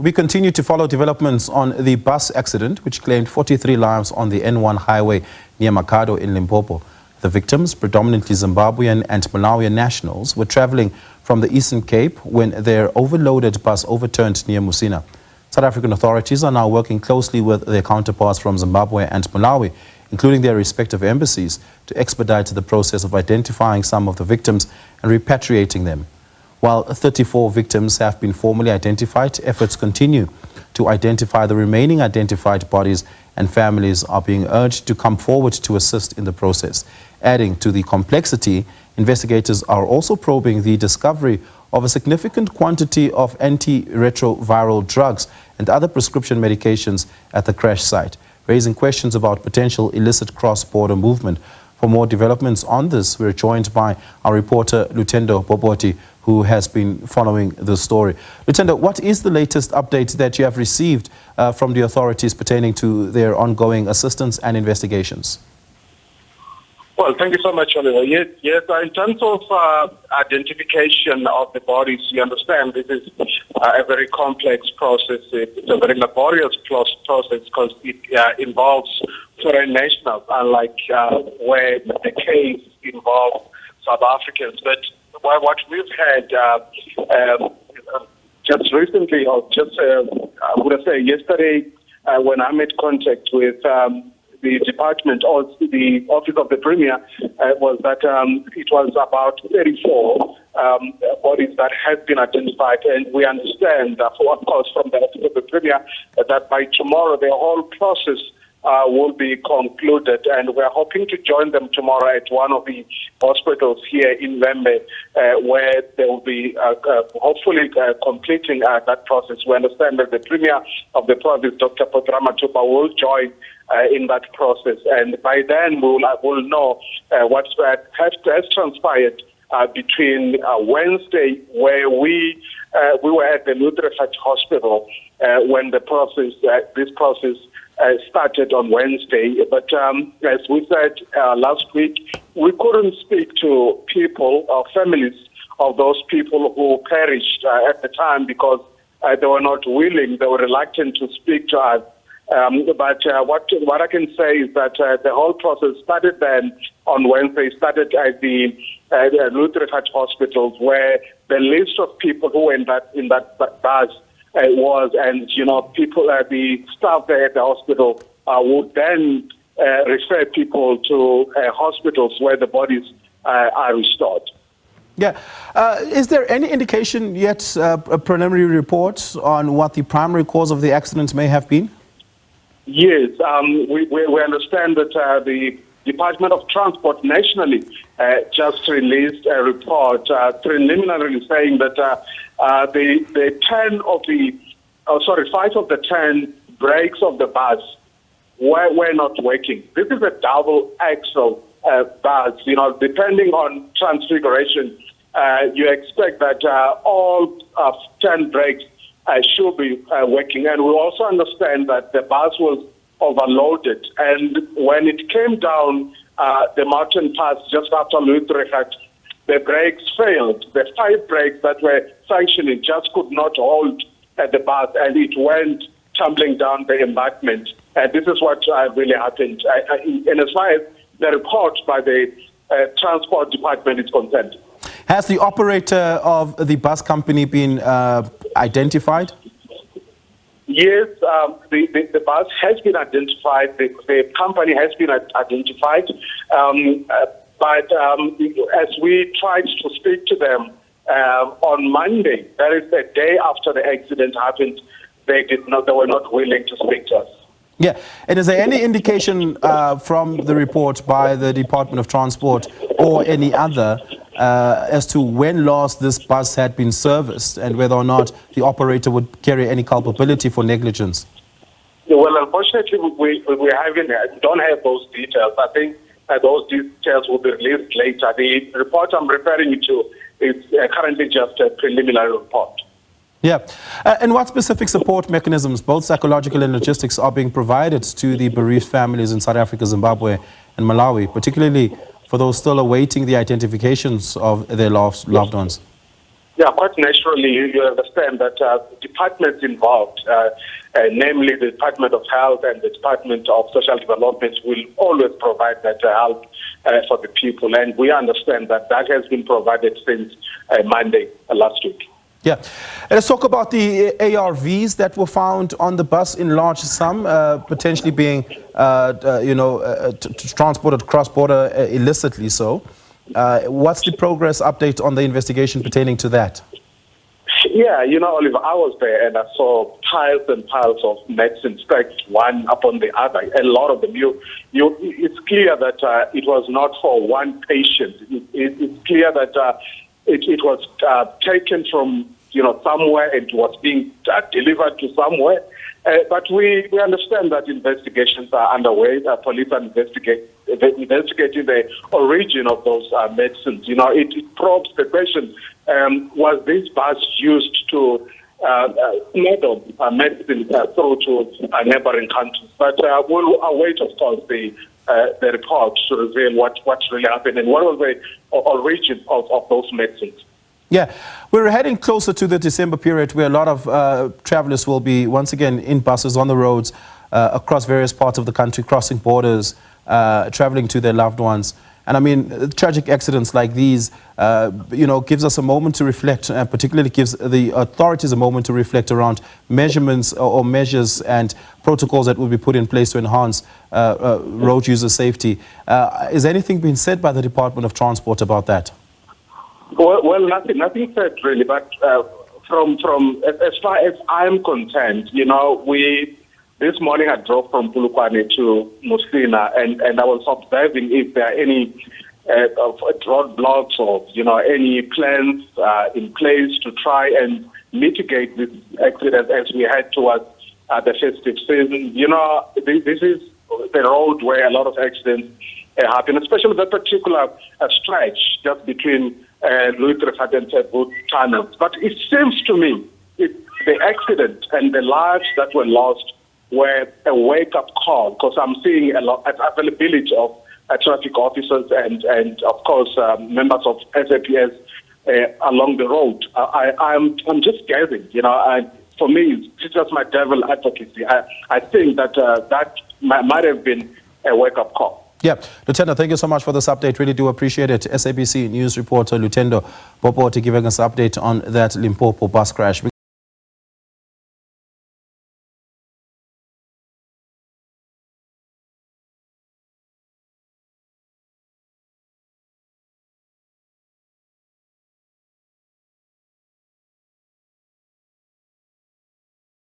We continue to follow developments on the bus accident, which claimed 43 lives on the N1 highway near Makhado in Limpopo. The victims, predominantly Zimbabwean and Malawian nationals, were traveling from the Eastern Cape when their overloaded bus overturned near Musina. South African authorities are now working closely with their counterparts from Zimbabwe and Malawi, including their respective embassies, to expedite the process of identifying some of the victims and repatriating them. While 34 victims have been formally identified, efforts continue to identify the remaining identified bodies, and families are being urged to come forward to assist in the process. Adding to the complexity, investigators are also probing the discovery of a significant quantity of anti-retroviral drugs and other prescription medications at the crash site, raising questions about potential illicit cross-border movement. For more developments on this, we're joined by our reporter Lutendo Bobodi, who has been following the story. Lutendo, what is the latest update that you have received from the authorities pertaining to their ongoing assistance and investigations? Well, thank you so much, Oliver. Yes, in terms of identification of the bodies, you understand this is a very complex process. It's a very laborious process because it involves foreign nationals, unlike where the case involves South Africans. But what we've had just recently, or just I would say yesterday, when I made contact with the department or the office of the premier, was that it was about 34 bodies that have been identified, and we understand, of course, from the office of the premier, that by tomorrow the whole process will be concluded, and we're hoping to join them tomorrow at one of the hospitals here in Lembe, where they will be hopefully completing that process. We understand that the Premier of the province, Dr. Podrama Tupa, will join in that process, and by then we'll know what has transpired between Wednesday, where we were at the Lutendo Hospital when the process, this process started on Wednesday. But as we said last week, we couldn't speak to people or families of those people who perished at the time because they were not willing, they were reluctant to speak to us. But what I can say is that the whole process started then on Wednesday, started at the Lutendo Hospitals, where the list of people who were in that bus was, and people, the staff there at the hospital would then refer people to hospitals where the bodies are restored. Yeah. Is there any indication yet, a preliminary report on what the primary cause of the accident may have been? Yes, we understand that the Department of Transport nationally just released a report preliminarily saying that the 5 of the 10 brakes of the bus were not working. This is a double axle bus. Depending on transfiguration, you expect that all 10 brakes should be working. And we also understand that the bus was overloaded, and when it came down the mountain pass just after Lutendo, the brakes failed. The 5 brakes that were functioning just could not hold the bus, and it went tumbling down the embankment. And this is what really happened. And as far as the report by the transport department is concerned. Has the operator of the bus company been identified? Yes, the bus has been identified, the company has been identified, but as we tried to speak to them on Monday, that is the day after the accident happened, they were not willing to speak to us. Yeah, and is there any indication from the report by the Department of Transport or any other as to when last this bus had been serviced and whether or not the operator would carry any culpability for negligence? Well, unfortunately, we don't have those details. I think those details will be released later. The report I'm referring to is currently just a preliminary report. Yeah. And what specific support mechanisms, both psychological and logistics, are being provided to the bereaved families in South Africa, Zimbabwe and Malawi, particularly for those still awaiting the identifications of their loved ones? Yeah, quite naturally, you understand that departments involved, namely the Department of Health and the Department of Social Development, will always provide that help for the people. And we understand that that has been provided since Monday last week. Yeah. Let's talk about the ARVs that were found on the bus in large sum, potentially being, transported cross-border illicitly so. What's the progress update on the investigation pertaining to that? Yeah, Oliver, I was there and I saw piles and piles of medicine stacked one upon the other. A lot of them. It's clear that it was not for one patient. It's clear that it was taken from somewhere and it was being delivered to somewhere. But we understand that investigations are underway. Police are investigating the origin of those medicines. It probes the question, was this bus used to smuggle medicine through to neighboring countries? But we'll await, of course, the report to reveal what's really happened and what was the origin of those medicines. Yeah, we're heading closer to the December period where a lot of travelers will be once again in buses on the roads across various parts of the country, crossing borders, traveling to their loved ones. And I mean, tragic accidents like these, gives us a moment to reflect, and particularly gives the authorities a moment to reflect around measurements or measures and protocols that will be put in place to enhance road user safety. Is anything being said by the Department of Transport about that? Well, nothing said really, but from as far as I'm concerned, this morning I drove from Polokwane to Musina, and I was observing if there are any roadblocks or any plans in place to try and mitigate this accident as we head towards the festive season. This is the road where a lot of accidents happen, especially that particular stretch just between Louis and Tebu tunnels. But it seems to me the accident and the lives that were lost were a wake-up call, because I'm seeing a lot of availability of traffic officers and of course members of SAPS along the road. I'm just guessing, for me, it's just my devil advocacy. I think that that might have been a wake-up call. Yeah, Lieutenant, thank you so much for this update. Really do appreciate it. SABC news reporter Lutendo Bobodi giving us an update on that Limpopo bus crash.